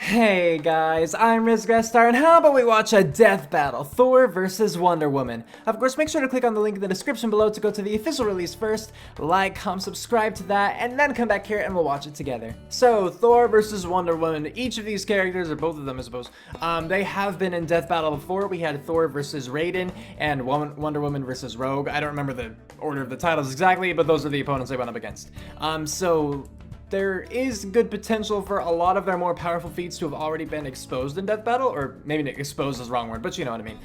Hey guys, I'm Grestar, and how about we watch a death battle, Thor vs. Wonder Woman. Of course, make sure to click on the link in the description below to go to the official release first, like, comment, subscribe to that, and then come back here and we'll watch it together. So, Thor vs. Wonder Woman, each of these characters, or both of them I suppose, they have been in death battle before. We had Thor versus Raiden, and Wonder Woman versus Rogue. I don't remember the order of the titles exactly, but those are the opponents they went up against. There is good potential for a lot of their more powerful feats to have already been exposed in death battle, or maybe exposed is the wrong word, but you know what I mean.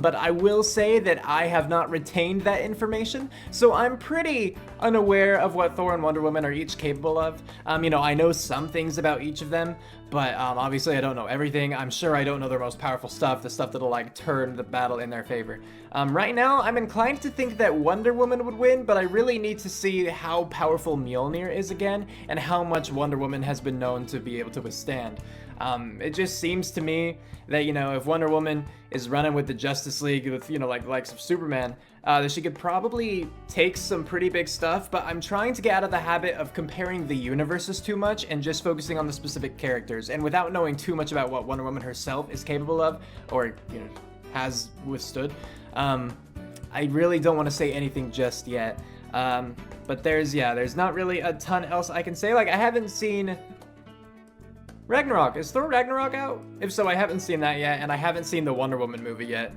But I will say that I have not retained that information, so I'm pretty unaware of what Thor and Wonder Woman are each capable of. I know some things about each of them, but obviously I don't know everything. I'm sure I don't know their most powerful stuff, the stuff that'll like turn the battle in their favor. Right now, I'm inclined to think that Wonder Woman would win, but I really need to see how powerful Mjolnir is again, and how much Wonder Woman has been known to be able to withstand. It just seems to me that, if Wonder Woman is running with the Justice League with, likes of Superman, that she could probably take some pretty big stuff, but I'm trying to get out of the habit of comparing the universes too much and just focusing on the specific characters, and without knowing too much about what Wonder Woman herself is capable of, or, has withstood. I really don't want to say anything just yet. But there's not really a ton else I can say. Like, I haven't seen Ragnarok. Is Thor Ragnarok out? If so, I haven't seen that yet, and I haven't seen the Wonder Woman movie yet.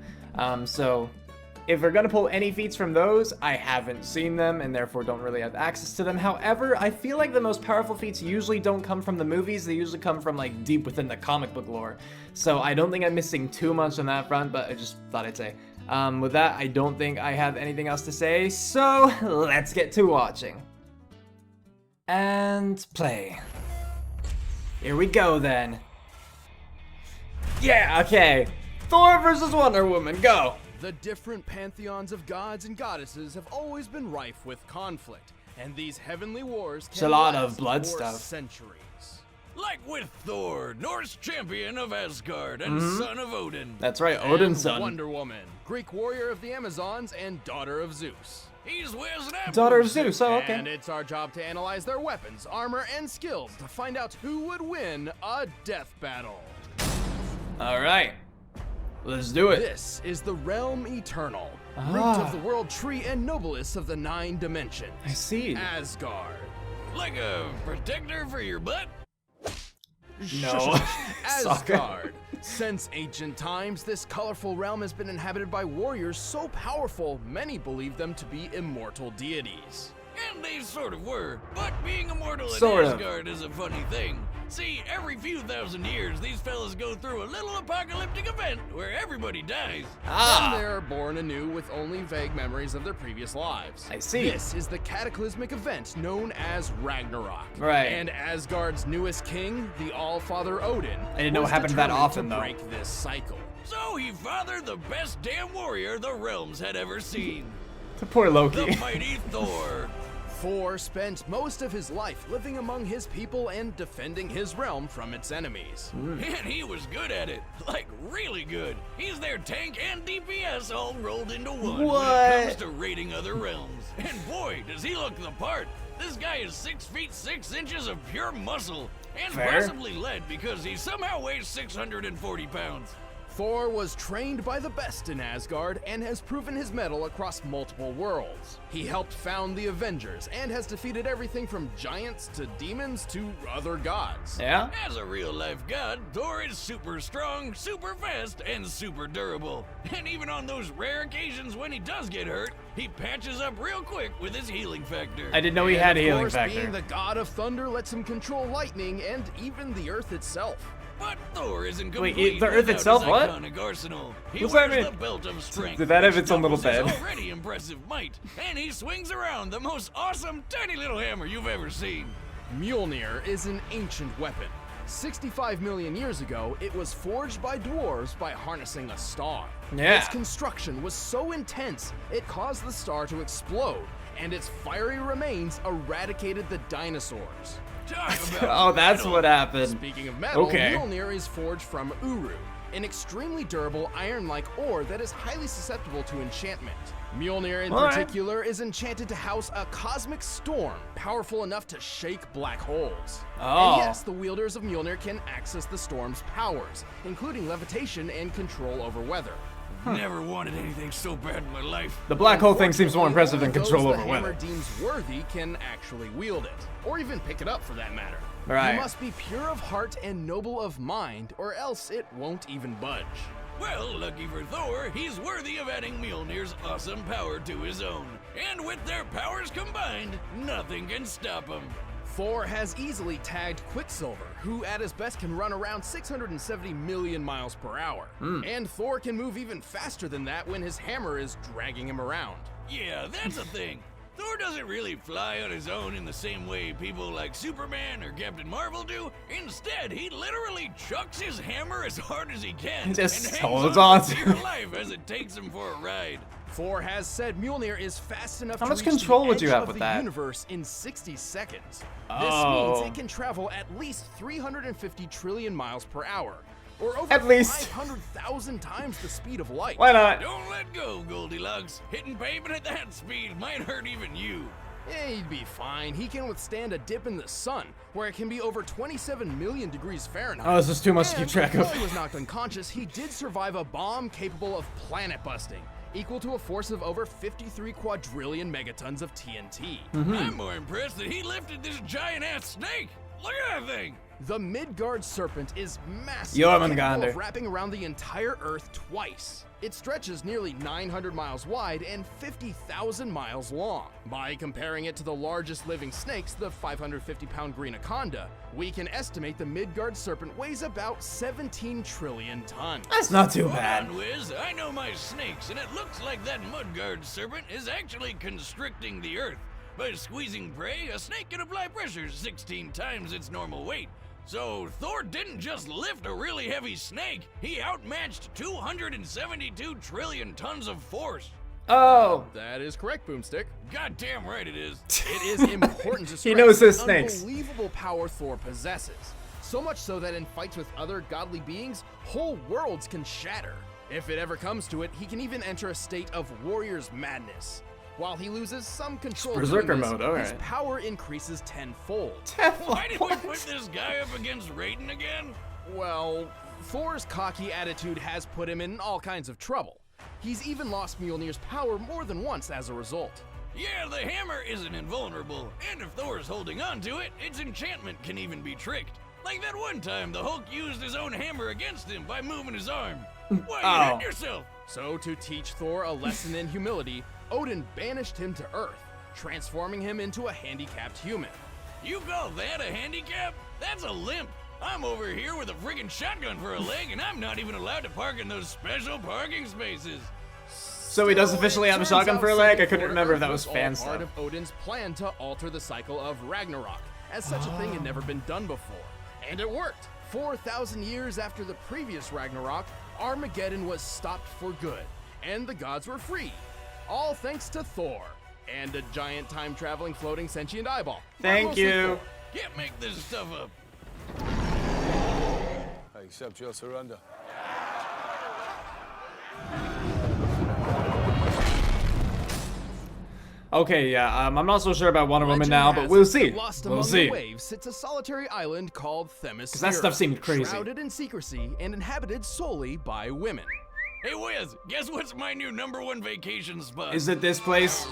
So if we're gonna pull any feats from those, I haven't seen them, and therefore don't really have access to them. However, I feel like the most powerful feats usually don't come from the movies. They usually come from, like, deep within the comic book lore. So I don't think I'm missing too much on that front, but I just thought I'd say. With that, I don't think I have anything else to say, so let's get to watching. And play. Here we go then. Yeah, okay. Thor versus Wonder Woman, go! The different pantheons of gods and goddesses have always been rife with conflict, and these heavenly wars It's a lot of blood for stuff. centuries. Like with Thor, Norse champion of Asgard and son of Odin. That's right, Odin's And son. Wonder Woman, Greek warrior of the Amazons and daughter of Zeus. He's wears an Daughter of Zeus, oh, okay. And it's our job to analyze their weapons, armor, and skills to find out who would win a death battle. Alright, let's do it. This is the Realm Eternal, root Ah. of the world tree and noblest of the 9 dimensions. I see. Asgard. Like a protector for your butt. No. Asgard. Since ancient times, this colorful realm has been inhabited by warriors so powerful, many believe them to be immortal deities. And they sort of were, but being immortal in Sort of. Asgard is a funny thing. See, every few thousand years, these fellas go through a little apocalyptic event where everybody dies. Ah, Then they're born anew with only vague memories of their previous lives. I see. This is the cataclysmic event known as Ragnarok. Right. And Asgard's newest king, the All-Father Odin, I didn't know was it happened that determined often, to though. break this cycle. So he fathered the best damn warrior the realms had ever seen. the poor Loki. The mighty Thor. Thor spent most of his life living among his people and defending his realm from its enemies. And he was good at it. Like, really good. He's their tank and DPS all rolled into one when What? it comes to raiding other realms. And boy, does he look the part. This guy is 6 feet 6 inches of pure muscle. And Fair. possibly lead because he somehow weighs 640 pounds. Thor was trained by the best in Asgard and has proven his mettle across multiple worlds. He helped found the Avengers and has defeated everything from giants to demons to other gods. Yeah? As a real-life god, Thor is super strong, super fast, and super durable. And even on those rare occasions when he does get hurt, he patches up real quick with his healing factor. I didn't know he And had a of healing course, factor. being the god of thunder lets him control lightning and even the earth itself. But Thor isn't Wait, complete the Earth without itself, his what? iconic arsenal. He What's that wears mean? the belt of strength. Did that have which its own little doubles his bed? already impressive might, and he swings around the most awesome tiny little hammer you've ever seen. Mjolnir is an ancient weapon. 65 million years ago, it was forged by dwarves by harnessing a star. Yeah. Its construction was so intense, it caused the star to explode, and its fiery remains eradicated the dinosaurs. Talk Oh, about that's metal. what happened. Speaking of metal, Okay. Mjolnir is forged from Uru, an extremely durable iron-like ore that is highly susceptible to enchantment. Mjolnir in All right. particular is enchanted to house a cosmic storm powerful enough to shake black holes. Oh. And yes, the wielders of Mjolnir can access the storm's powers, including levitation and control over weather. Never wanted anything so bad in my life. The black hole thing seems more impressive than Only control those over the hammer weather. deems worthy can actually wield it, or even pick it up for that matter. Right. You must be pure of heart and noble of mind, or else it won't even budge. Well, lucky for Thor, he's worthy of adding Mjolnir's awesome power to his own. And with their powers combined, nothing can stop him. Thor has easily tagged Quicksilver, who at his best can run around 670 million miles per hour. And Thor can move even faster than that when his hammer is dragging him around. Yeah, that's the thing. Thor doesn't really fly on his own in the same way people like Superman or Captain Marvel do. Instead, he literally chucks his hammer as hard as he can Just and holds hangs on for to dear it. life as it takes him for a ride. Thor has said Mjolnir is fast enough How to much reach control the would you edge have of with the that? universe in 60 seconds. Oh. This means it can travel at least 350 trillion miles per hour, or over At least. 500,000 times the speed of light. Why not? Don't let go, Goldilocks. Hitting pavement at that speed might hurt even you. Yeah, he'd be fine. He can withstand a dip in the sun, where it can be over 27 million degrees Fahrenheit. Oh, this is too much to keep And track while of. he was knocked unconscious, he did survive a bomb capable of planet busting, equal to a force of over 53 quadrillion megatons of TNT. I'm more impressed that he lifted this giant-ass snake. Look at that thing. The Midgard Serpent is massive, Jormungandr. capable of wrapping around the entire Earth twice. It stretches nearly 900 miles wide and 50,000 miles long. By comparing it to the largest living snakes, the 550-pound green anaconda, we can estimate the Midgard Serpent weighs about 17 trillion tons. That's not too Hold bad. on, Wiz. I know my snakes, and it looks like that Midgard Serpent is actually constricting the Earth. By squeezing prey, a snake can apply pressure 16 times its normal weight. So Thor didn't just lift a really heavy snake, he outmatched 272 trillion tons of force. Oh. That is correct, Boomstick. Goddamn right it is. It is important to stress He knows his the snakes. unbelievable power Thor possesses. So much so that in fights with other godly beings, whole worlds can shatter. If it ever comes to it, he can even enter a state of warrior's madness. While he loses some control of Berserker this, mode, all his right. power increases tenfold. Why did we put this guy up against Raiden again? Well, Thor's cocky attitude has put him in all kinds of trouble. He's even lost Mjolnir's power more than once as a result. Yeah, the hammer isn't invulnerable, and if Thor's holding on to it, its enchantment can even be tricked. Like that one time the Hulk used his own hammer against him by moving his arm. Why, you Oh. hit yourself? So to teach Thor a lesson in humility, Odin banished him to Earth, transforming him into a handicapped human. You call that a handicap? That's a limp. I'm over here with a friggin' shotgun for a leg, and I'm not even allowed to park in those special parking spaces. So he does officially have a shotgun for a leg? I couldn't remember if that was fan all part stuff. of Odin's plan to alter the cycle of Ragnarok, as such a thing had never been done before. And it worked. 4,000 years after the previous Ragnarok, Armageddon was stopped for good, and the gods were free. All thanks to Thor, and a giant time-traveling floating sentient eyeball. Thank Mostly you. Thor. Can't make this stuff up. I accept your surrender. Okay, yeah, I'm not so sure about Wonder Woman Legend now, but has we'll it see. that Lost We'll among see. the waves sits a solitary island called Themyscira. that stuff seemed crazy. Shrouded in secrecy and inhabited solely by women. Hey, Wiz, guess what's my new #1 vacation spot? Is it this place?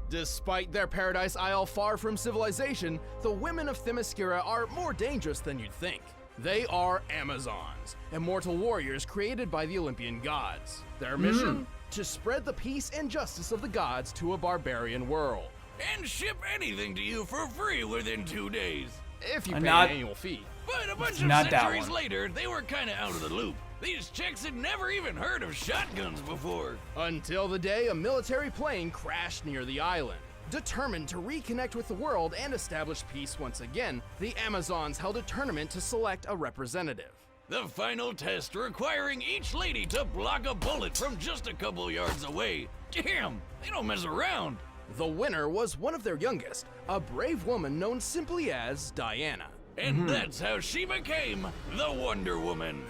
Despite their paradise isle far from civilization, the women of Themyscira are more dangerous than you'd think. They are Amazons, immortal warriors created by the Olympian gods. Their mission? To spread the peace and justice of the gods to a barbarian world. And ship anything to you for free within 2 days. If you I'm pay not- an annual fee. But a bunch of not that centuries one. later, they were kinda out of the loop. These chicks had never even heard of shotguns before. Until the day a military plane crashed near the island. Determined to reconnect with the world and establish peace once again, the Amazons held a tournament to select a representative. The final test requiring each lady to block a bullet from just a couple yards away. Damn, they don't mess around. The winner was one of their youngest, a brave woman known simply as Diana. And that's how she became the Wonder Woman.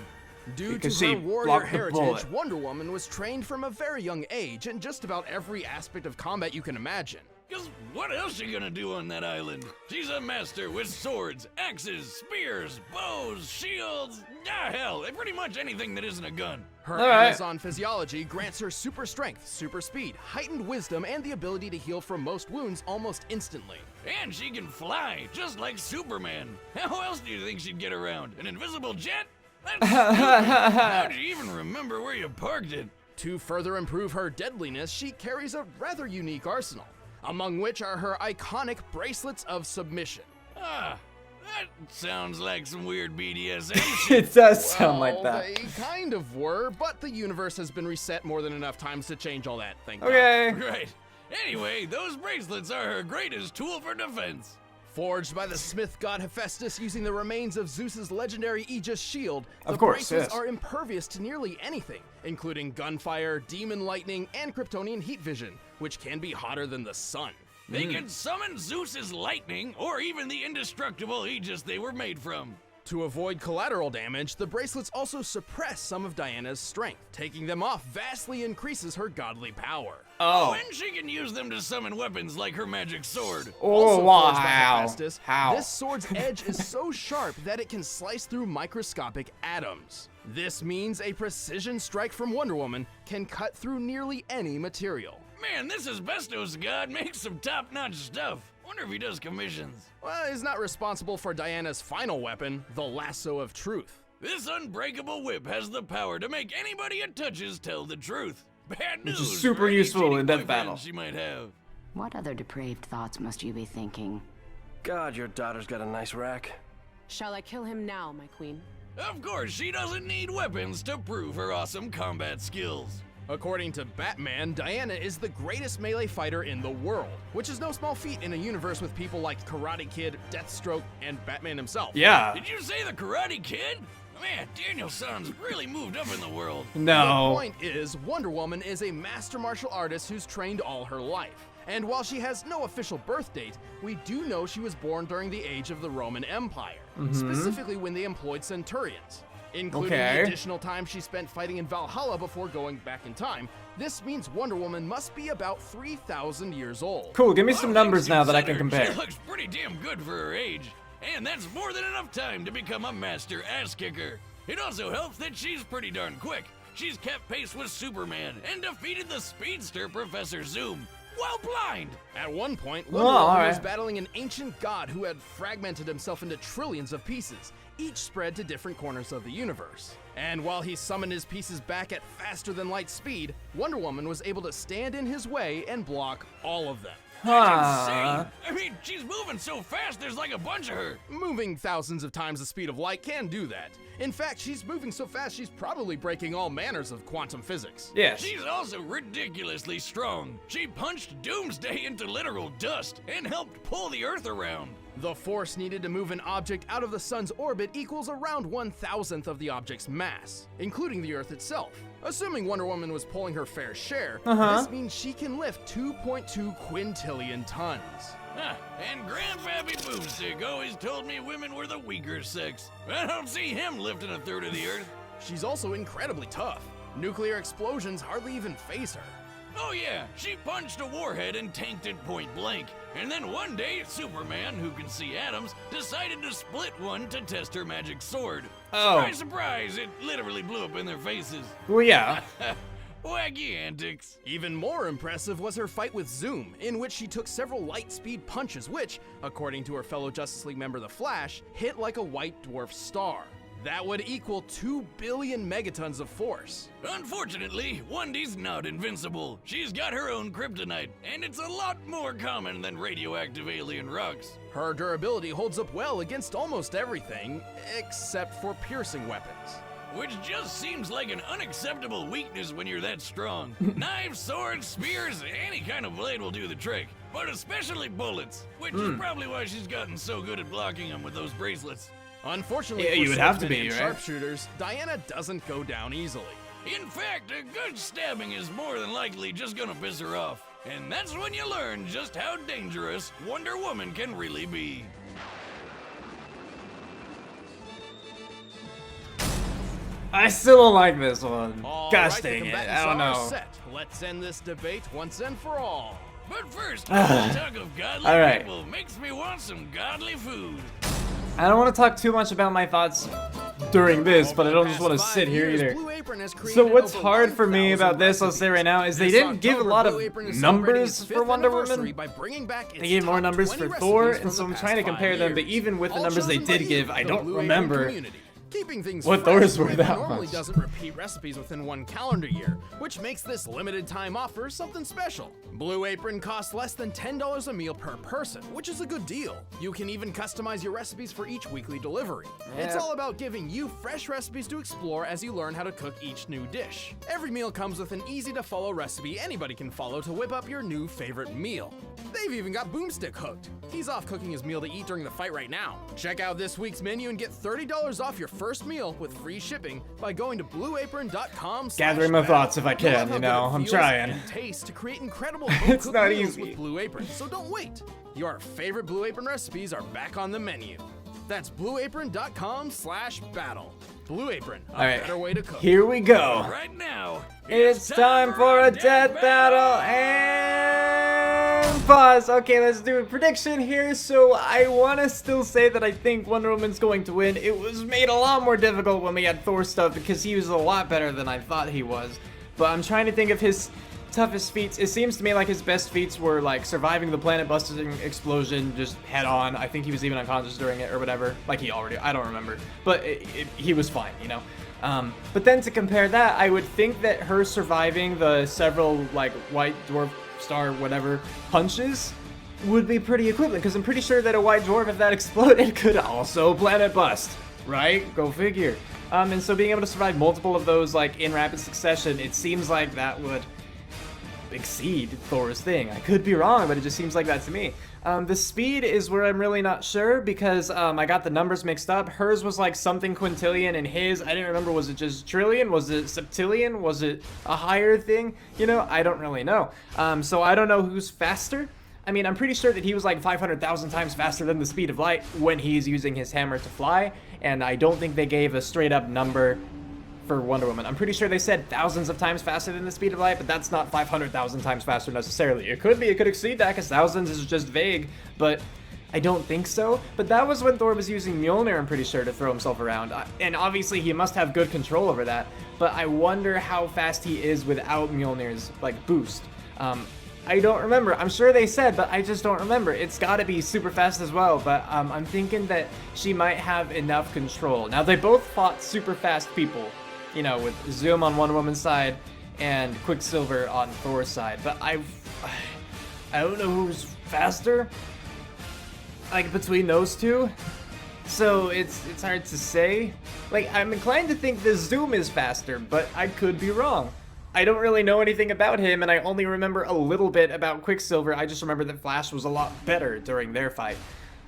Due Because to she her warrior blocked the heritage, bullet. Wonder Woman was trained from a very young age in just about every aspect of combat you can imagine. Cause what else she gonna do on that island? She's a master with swords, axes, spears, bows, shields, hell, pretty much anything that isn't a gun. Her Alright. Amazon physiology grants her super strength, super speed, heightened wisdom, and the ability to heal from most wounds almost instantly. And she can fly, just like Superman. How else do you think she'd get around? An invisible jet? That's stupid. How'd you even remember where you parked it? To further improve her deadliness, she carries a rather unique arsenal, among which are her iconic bracelets of submission. Ah, that sounds like some weird BDSM shit. It does sound like Well, that. They kind of were, but the universe has been reset more than enough times to change all that, thank God. Okay. Right. Anyway, those bracelets are her greatest tool for defense. Forged by the smith god Hephaestus using the remains of Zeus's legendary Aegis shield, the Of course, bracelets yes. are impervious to nearly anything, including gunfire, demon lightning, and Kryptonian heat vision, which can be hotter than the sun. They can summon Zeus's lightning or even the indestructible Aegis they were made from. To avoid collateral damage, the bracelets also suppress some of Diana's strength. Taking them off vastly increases her godly power. Oh. And she can use them to summon weapons like her magic sword. Oh, Also forged by wow. Hephaestus, How? this sword's edge is so sharp that it can slice through microscopic atoms. This means a precision strike from Wonder Woman can cut through nearly any material. Man, this asbestos god makes some top-notch stuff. Wonder if he does commissions. Well, he's not responsible for Diana's final weapon, the lasso of truth. This unbreakable whip has the power to make anybody it touches tell the truth. Bad news. Which is super for any useful cheating in death boyfriends battle. She might have. What other depraved thoughts must you be thinking? God, your daughter's got a nice rack. Shall I kill him now, my queen? Of course, she doesn't need weapons to prove her awesome combat skills. According to Batman, Diana is the greatest melee fighter in the world, which is no small feat in a universe with people like Karate Kid, Deathstroke, and Batman himself. Yeah. Did you say the Karate Kid? Man, Daniel-san's really moved up in the world. The No. point is, Wonder Woman is a master martial artist who's trained all her life. And while she has no official birth date, we do know she was born during the age of the Roman Empire, specifically when they employed centurions. Including Okay. the additional time she spent fighting in Valhalla before going back in time, this means Wonder Woman must be about 3,000 years old. Cool, give me some Well, numbers now that I can consider, compare. She looks pretty damn good for her age. And that's more than enough time to become a master ass-kicker. It also helps that she's pretty darn quick. She's kept pace with Superman and defeated the speedster Professor Zoom while blind. At one point, Oh, Wonder Woman alright. was battling an ancient god who had fragmented himself into trillions of pieces, each spread to different corners of the universe. And while he summoned his pieces back at faster than light speed, Wonder Woman was able to stand in his way and block all of them. That's Huh. insane. I mean, she's moving so fast, there's like a bunch of her. Moving thousands of times the speed of light can do that. In fact, she's moving so fast she's probably breaking all manners of quantum physics. Yes. She's also ridiculously strong. She punched Doomsday into literal dust and helped pull the Earth around. The force needed to move an object out of the sun's orbit equals around 1,000th of the object's mass, including the Earth itself. Assuming Wonder Woman was pulling her fair share, this means she can lift 2.2 quintillion tons. Ah, and Grandpappy Boomstick always told me women were the weaker sex. I don't see him lifting a third of the Earth. She's also incredibly tough. Nuclear explosions hardly even faze her. Oh yeah, she punched a warhead and tanked it point blank. And then one day, Superman, who can see atoms, decided to split one to test her magic sword. Oh. Surprise, surprise, it literally blew up in their faces. Well, yeah. Wacky antics. Even more impressive was her fight with Zoom, in which she took several light speed punches which, according to her fellow Justice League member The Flash, hit like a white dwarf star. That would equal 2 billion megatons of force. Unfortunately, Wendy's not invincible. She's got her own kryptonite, and it's a lot more common than radioactive alien rocks. Her durability holds up well against almost everything, except for piercing weapons. Which just seems like an unacceptable weakness when you're that strong. Knives, swords, spears, any kind of blade will do the trick, but especially bullets, which is probably why she's gotten so good at blocking them with those bracelets. Unfortunately, Yeah, for you would have to swordsmen be, and right? sharpshooters, Diana doesn't go down easily. In fact, a good stabbing is more than likely just gonna piss her off. And that's when you learn just how dangerous Wonder Woman can really be. I still don't like this one. All Gosh right, the dang it, combatants I don't are know. set. Let's end this debate once and for all. But first, talk of godly All right. people makes me want some godly food. I don't want to talk too much about my thoughts during this, but I don't just want to sit here either. So what's hard for me about this, I'll say right now, is they didn't give a lot of numbers for Wonder Woman. They gave more numbers for Thor, and so I'm trying to compare them, but even with the numbers they did give, I don't remember Keeping things what fresh Thor's were Blue that Apron normally much. doesn't repeat recipes within one calendar year, which makes this limited time offer something special. Blue Apron costs less than $10 a meal per person, which is a good deal. You can even customize your recipes for each weekly delivery. It's Yeah. all about giving you fresh recipes to explore as you learn how to cook each new dish. Every meal comes with an easy to follow recipe anybody can follow to whip up your new favorite meal. They've even got Boomstick hooked. He's off cooking his meal to eat during the fight right now. Check out this week's menu and get $30 off your first meal with free shipping by going to blueapron.com. Gathering my thoughts if I can, You'll love you how know, good it I'm feels trying. and taste to create incredible It's home-cooked not meals easy. with Blue Apron, so don't wait. Your favorite Blue Apron recipes are back on the menu. That's blueapron.com/battle. Blue Apron, a All right, better way to cook. here we go. Right now, It's time for a death battle and pause. Okay, let's do a prediction here. So I want to still say that I think Wonder Woman's going to win. It was made a lot more difficult when we had Thor stuff because he was a lot better than I thought he was. But I'm trying to think of his toughest feats. It seems to me like his best feats were like surviving the planet busting explosion just head on. I think he was even unconscious during it or whatever. Like he already, I don't remember. But he was fine, you know. But then to compare that, I would think that her surviving the several like white dwarf star whatever punches would be pretty equivalent, because I'm pretty sure that a white dwarf, if that exploded, could also planet bust, right? Go figure. And so being able to survive multiple of those like in rapid succession, it seems like that would exceed Thor's thing. I could be wrong, but it just seems like that to me. The speed is where I'm really not sure, because I got the numbers mixed up. Hers was like something quintillion, and his, I didn't remember, was it just trillion? Was it septillion? Was it a higher thing? You know, I don't really know. So I don't know who's faster. I mean, I'm pretty sure that he was like 500,000 times faster than the speed of light when he's using his hammer to fly, and I don't think they gave a straight up number for Wonder Woman. I'm pretty sure they said thousands of times faster than the speed of light, but that's not 500,000 times faster necessarily. It could be, it could exceed that, because thousands is just vague, but I don't think so. But that was when Thor was using Mjolnir, I'm pretty sure, to throw himself around. And obviously he must have good control over that, but I wonder how fast he is without Mjolnir's, like, boost. I don't remember. I'm sure they said, but I just don't remember. It's gotta be super fast as well, but I'm thinking that she might have enough control. Now, they both fought super fast people, you know, with Zoom on Wonder Woman's side and Quicksilver on Thor's side, but I don't know who's faster, like, between those two, so it's hard to say. Like, I'm inclined to think the Zoom is faster, but I could be wrong. I don't really know anything about him, and I only remember a little bit about Quicksilver. I just remember that Flash was a lot better during their fight.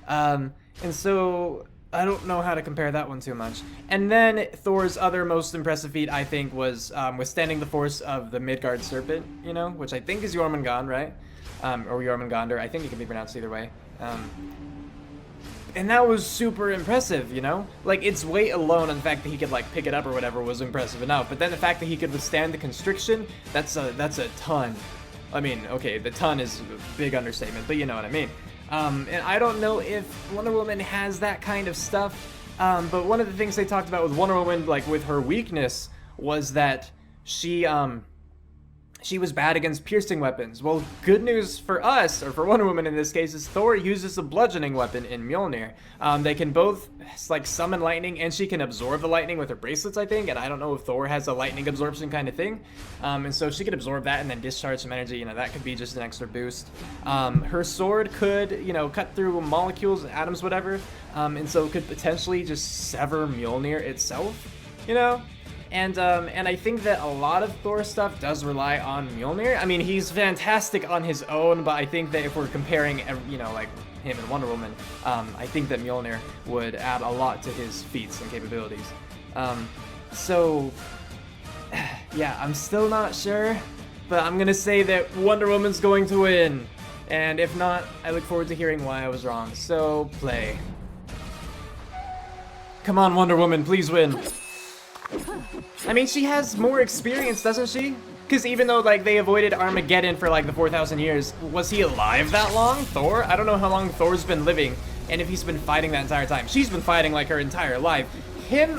And so I don't know how to compare that one too much. And then Thor's other most impressive feat, I think, was withstanding the force of the Midgard Serpent, you know, which I think is Jormungand, right? Or Jormungandr. I think it can be pronounced either way. And that was super impressive, you know? Like, its weight alone and the fact that he could, like, pick it up or whatever was impressive enough. But then the fact that he could withstand the constriction, that's a ton. I mean, okay, the ton is a big understatement, but you know what I mean. And I don't know if Wonder Woman has that kind of stuff, but one of the things they talked about with Wonder Woman, like, with her weakness, was that she was bad against piercing weapons. Well, good news for us, or for Wonder Woman in this case, is Thor uses a bludgeoning weapon in Mjolnir. They can both, like, summon lightning, and she can absorb the lightning with her bracelets, I think, and I don't know if Thor has a lightning absorption kind of thing. And so she could absorb that and then discharge some energy, you know, that could be just an extra boost. Her sword could, you know, cut through molecules, atoms, whatever, and so it could potentially just sever Mjolnir itself, you know? And I think that a lot of Thor stuff does rely on Mjolnir. I mean, he's fantastic on his own, but I think that if we're comparing, you know, like, him and Wonder Woman, I think that Mjolnir would add a lot to his feats and capabilities. So, yeah, I'm still not sure, but I'm gonna say that Wonder Woman's going to win. And if not, I look forward to hearing why I was wrong. So, play. Come on, Wonder Woman, please win. I mean, she has more experience, doesn't she? Because even though, like, they avoided Armageddon for, like, the 4,000 years, was he alive that long, Thor? I don't know how long Thor's been living, and if he's been fighting that entire time. She's been fighting, like, her entire life. Him,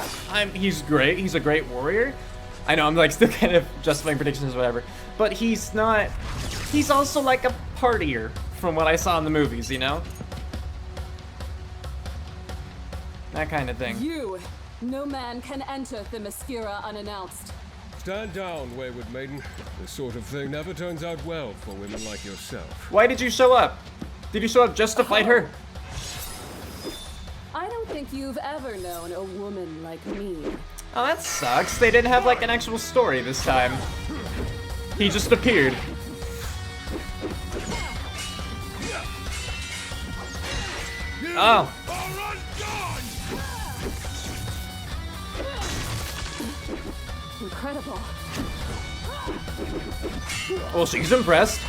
he's great. He's a great warrior. I know, I'm, like, still kind of justifying predictions or whatever. But he's not... He's also, like, a partier, from what I saw in the movies, you know? That kind of thing. No man can enter the Themyscira unannounced. Stand down, wayward maiden. This sort of thing never turns out well for women like yourself. Why did you show up? Did you show up just to fight her? I don't think you've ever known a woman like me. Oh, that sucks. They didn't have, like, an actual story this time. He just appeared. Oh. Incredible. Well, she's impressed.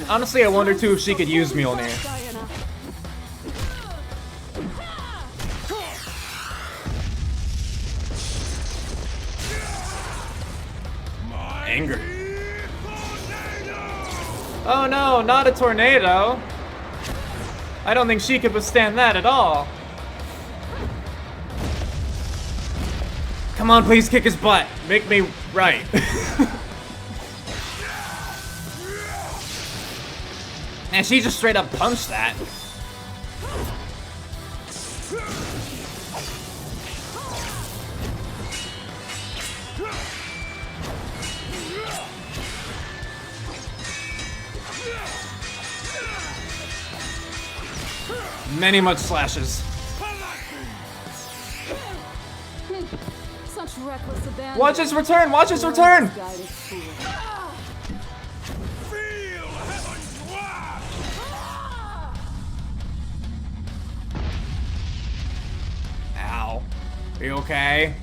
Honestly, I wonder too if she could use Mjolnir. Anger. Oh no, not a tornado. I don't think she could withstand that at all. Come on, please kick his butt. Make me right. And she just straight up punched that. Many much slashes. Such reckless abandon. Watch his return! Watch his return! Ow. Are you okay?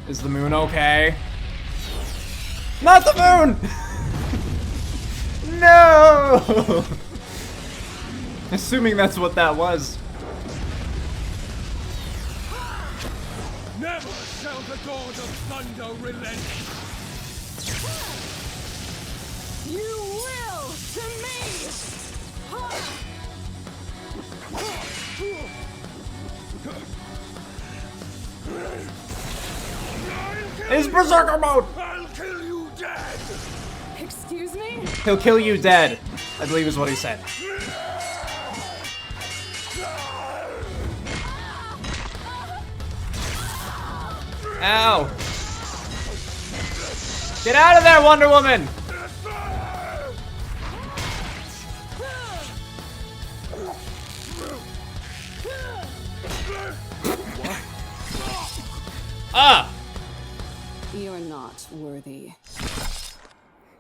Is the moon okay? Not the moon! No! Assuming that's what that was. Never shall the god of thunder relent. You will to me. It's Berserker mode! I'll kill you dead. Excuse me? He'll kill you dead, I believe is what he said. Ow! Get out of there, Wonder Woman! Ah! You're not worthy.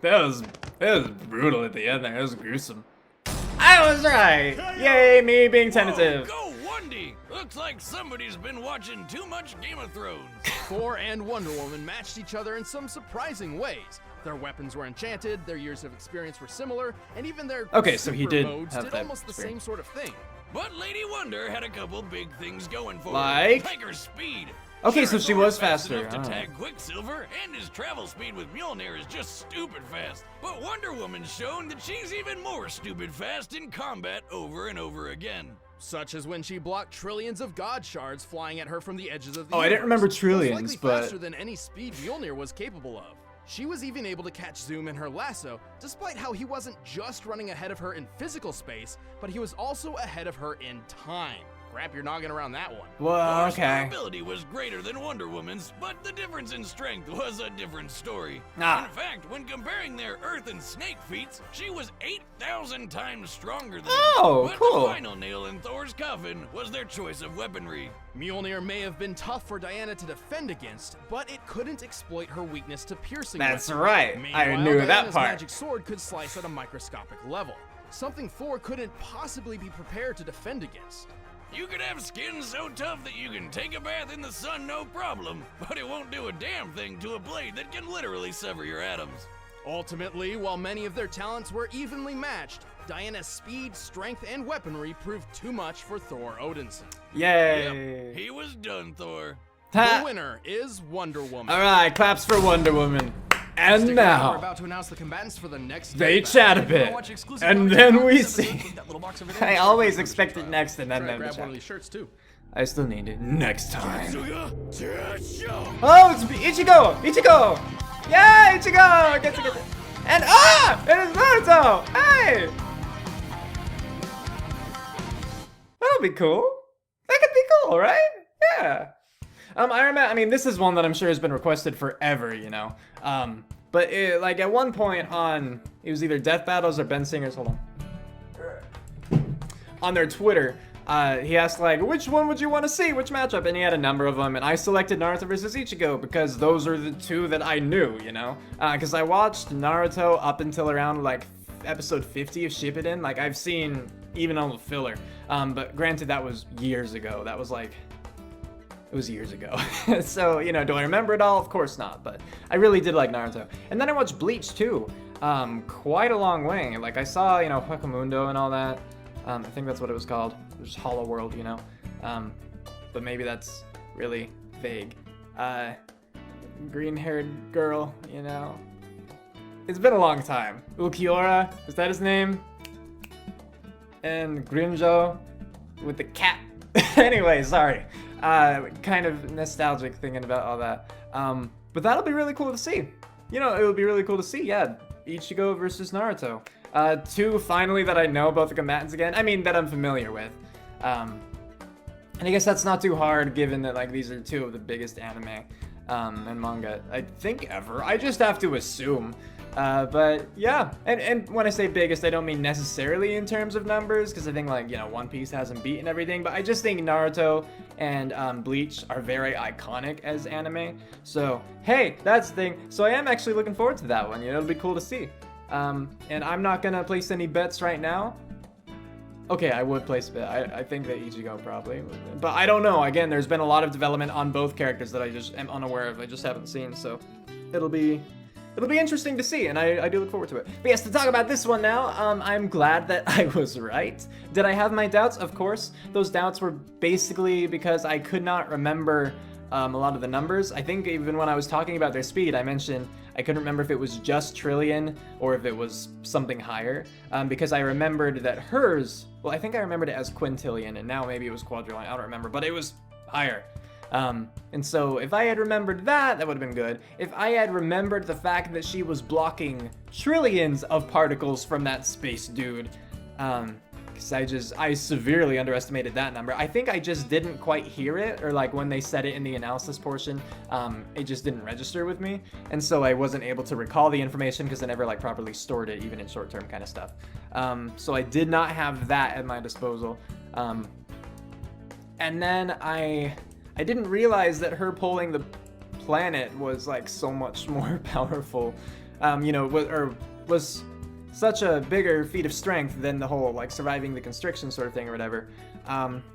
That was brutal at the end there. That was gruesome. I was right! Yay, me being tentative. Go Wundy! Looks like somebody's been watching too much Game of Thrones. Thor and Wonder Woman matched each other in some surprising ways. Their weapons were enchanted, their years of experience were similar, and even their Okay, so he super did modes have did that almost the same experience. sort of thing. But Lady Wonder had a couple big things going for Like? her. Like her speed. Okay, Sure, so she Thor was is fast faster. enough to Oh. tag Quicksilver, and his travel speed with Mjolnir is just stupid fast. But Wonder Woman's shown that she's even more stupid fast in combat over and over again. Such as when she blocked trillions of god shards flying at her from the edges of the Oh, I didn't remember universe. trillions, Most likely but- faster than any speed Mjolnir was capable of. She was even able to catch Zoom in her lasso, despite how he wasn't just running ahead of her in physical space, but he was also ahead of her in time. Wrap your noggin around that one. Well, Thor's okay. durability was greater than Wonder Woman's, but the difference in strength was a different story. Ah. In fact, when comparing their Earth and Snake feats, she was 8,000 times stronger than Oh, but cool. the final nail in Thor's coffin was their choice of weaponry. Mjolnir may have been tough for Diana to defend against, but it couldn't exploit her weakness to piercing That's weapons. right. I Meanwhile, knew that Diana's part. magic sword could slice at a microscopic level, something Thor couldn't possibly be prepared to defend against. You could have skin so tough that you can take a bath in the sun no problem, but it won't do a damn thing to a blade that can literally sever your atoms. Ultimately, while many of their talents were evenly matched, Diana's speed, strength, and weaponry proved too much for Thor Odinson. Yay! Yep, he was done, Thor. The winner is Wonder Woman. All right, claps for Wonder Woman. And Stick around, we're now about to announce the combatants for the next they Death chat a Battle. bit, Watch exclusive and bonus then content we episodes see. with that little box over there. I always expect it next and then Grab the one of chat. these shirts too. I still need it next time. Show. Oh, it's Ichigo! Ichigo! Yeah, Ichigo! Gets it. And it is Naruto! Hey! That'll be cool. That could be cool, right? Yeah. I mean, this is one that I'm sure has been requested forever, you know. But like at one point on, it was either Death Battles or Ben Singer's. Hold on. On their Twitter, he asked like, which one would you want to see? Which matchup? And he had a number of them, and I selected Naruto versus Ichigo because those are the two that I knew, you know. Because I watched Naruto up until around like episode 50 of Shippuden. Like I've seen even all the filler. But granted, that was years ago. That was like. It was years ago. So, you know, do I remember it all? Of course not, but I really did like Naruto. And then I watched Bleach too. Quite a long way. Like I saw, you know, Hukamundo and all that. I think that's what it was called. It was Hollow World, you know. But maybe that's really vague. Green-haired girl, you know. It's been a long time. Ulquiorra, is that his name? And Grimjo with the cat. Anyway, sorry. Kind of nostalgic thinking about all that. But that'll be really cool to see. You know, it would be really cool to see, yeah. Ichigo versus Naruto. Two, finally, that I know about the combatants again. I mean, that I'm familiar with. And I guess that's not too hard, given that, like, these are two of the biggest anime and manga, I think, ever. I just have to assume. But yeah, and when I say biggest, I don't mean necessarily in terms of numbers, because I think, like, you know, One Piece hasn't beaten everything, but I just think Naruto and Bleach are very iconic as anime. So hey, that's the thing. So I am actually looking forward to that one. You know, it'll be cool to see. And I'm not gonna place any bets right now. Okay, I would place a bet. I think that Ichigo probably, but I don't know. Again, there's been a lot of development on both characters that I just am unaware of. I just haven't seen, so it'll be interesting to see, and I do look forward to it. But yes, to talk about this one now, I'm glad that I was right. Did I have my doubts? Of course. Those doubts were basically because I could not remember a lot of the numbers. I think even when I was talking about their speed, I mentioned I couldn't remember if it was just trillion or if it was something higher, because I remembered that hers, well, I think I remembered it as quintillion, and now maybe it was quadrillion, I don't remember, but it was higher. And so if I had remembered that, that would have been good. If I had remembered the fact that she was blocking trillions of particles from that space dude, because I severely underestimated that number. I think I just didn't quite hear it, or like when they said it in the analysis portion, it just didn't register with me, and so I wasn't able to recall the information because I never like properly stored it, even in short-term kind of stuff. So I did not have that at my disposal. And then I didn't realize that her pulling the planet was like so much more powerful, you know, was such a bigger feat of strength than the whole like surviving the constriction sort of thing or whatever.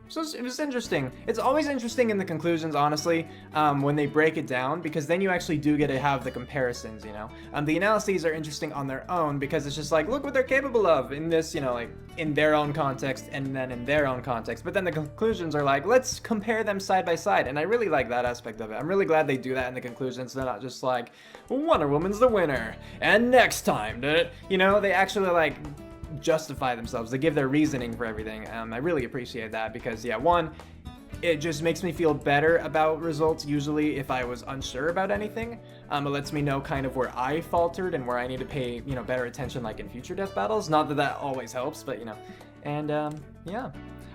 So it was interesting. It's always interesting in the conclusions, honestly, when they break it down, because then you actually do get to have the comparisons, you know. The analyses are interesting on their own because it's just like, look what they're capable of in this, you know, like in their own context and then in their own context. But then the conclusions are like, let's compare them side by side. And I really like that aspect of it. I'm really glad they do that in the conclusions. They're not just like, Wonder Woman's the winner, and next time, you know, they actually like justify themselves. They give their reasoning for everything. I really appreciate that because, yeah, one, it just makes me feel better about results usually if I was unsure about anything. It lets me know kind of where I faltered and where I need to pay, you know, better attention like in future death battles. Not that that always helps, but, you know. And, yeah.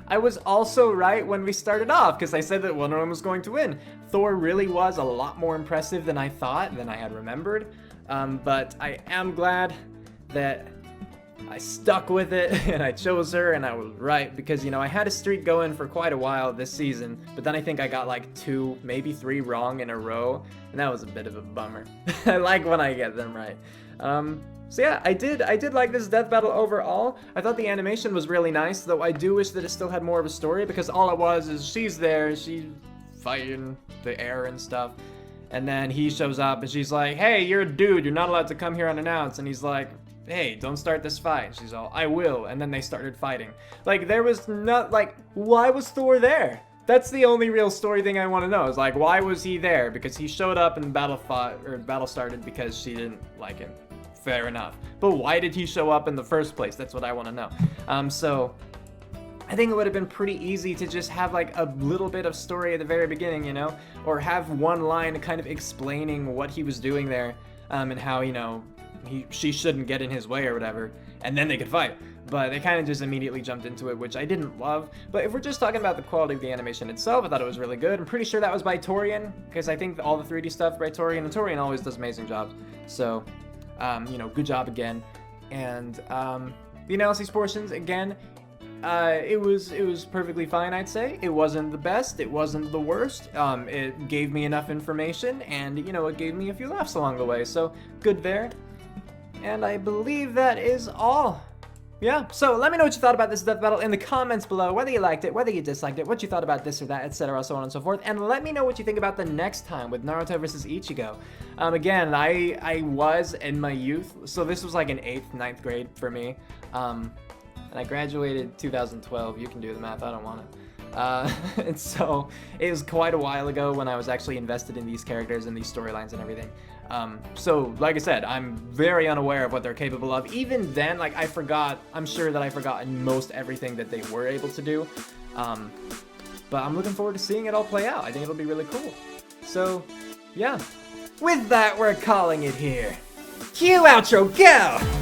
I was also right when we started off because I said that Wonder Woman was going to win. Thor really was a lot more impressive than I thought, than I had remembered. But I am glad that I stuck with it and I chose her and I was right because, you know, I had a streak going for quite a while this season, but then I think I got like 2, maybe 3 wrong in a row, and that was a bit of a bummer. I like when I get them right. So yeah, I did like this death battle overall. I thought the animation was really nice, though I do wish that it still had more of a story, because all it was is she's there, she's fighting the air and stuff, and then he shows up and she's like, hey, you're a dude, you're not allowed to come here unannounced, and he's like, hey, don't start this fight. And she's all, I will. And then they started fighting. Like, there was not, like, why was Thor there? That's the only real story thing I want to know. Is like, why was he there? Because he showed up and battle started because she didn't like him. Fair enough. But why did he show up in the first place? That's what I want to know. So I think it would have been pretty easy to just have like a little bit of story at the very beginning, you know, or have one line kind of explaining what he was doing there, and how, you know, she shouldn't get in his way or whatever, and then they could fight. But they kind of just immediately jumped into it, which I didn't love. But if we're just talking about the quality of the animation itself, I thought it was really good. I'm pretty sure that was by Torian, because I think all the 3D stuff by Torian, and Torian always does amazing jobs. So, you know, good job again. And the analysis portions, again, it was perfectly fine, I'd say. It wasn't the best, it wasn't the worst. It gave me enough information, and, you know, it gave me a few laughs along the way. So, good there. And I believe that is all. Yeah, so let me know what you thought about this death battle in the comments below, whether you liked it, whether you disliked it, what you thought about this or that, etc., so on and so forth. And let me know what you think about the next time with Naruto versus Ichigo. Again, I was in my youth, so this was like an 8th, 9th grade for me. And I graduated 2012. You can do the math, I don't want to. And so it was quite a while ago when I was actually invested in these characters and these storylines and everything. So like I said, I'm very unaware of what they're capable of. Even then, like, I'm sure that I forgot most everything that they were able to do. But I'm looking forward to seeing it all play out. I think it'll be really cool. So, yeah. With that, we're calling it here. Cue outro, go!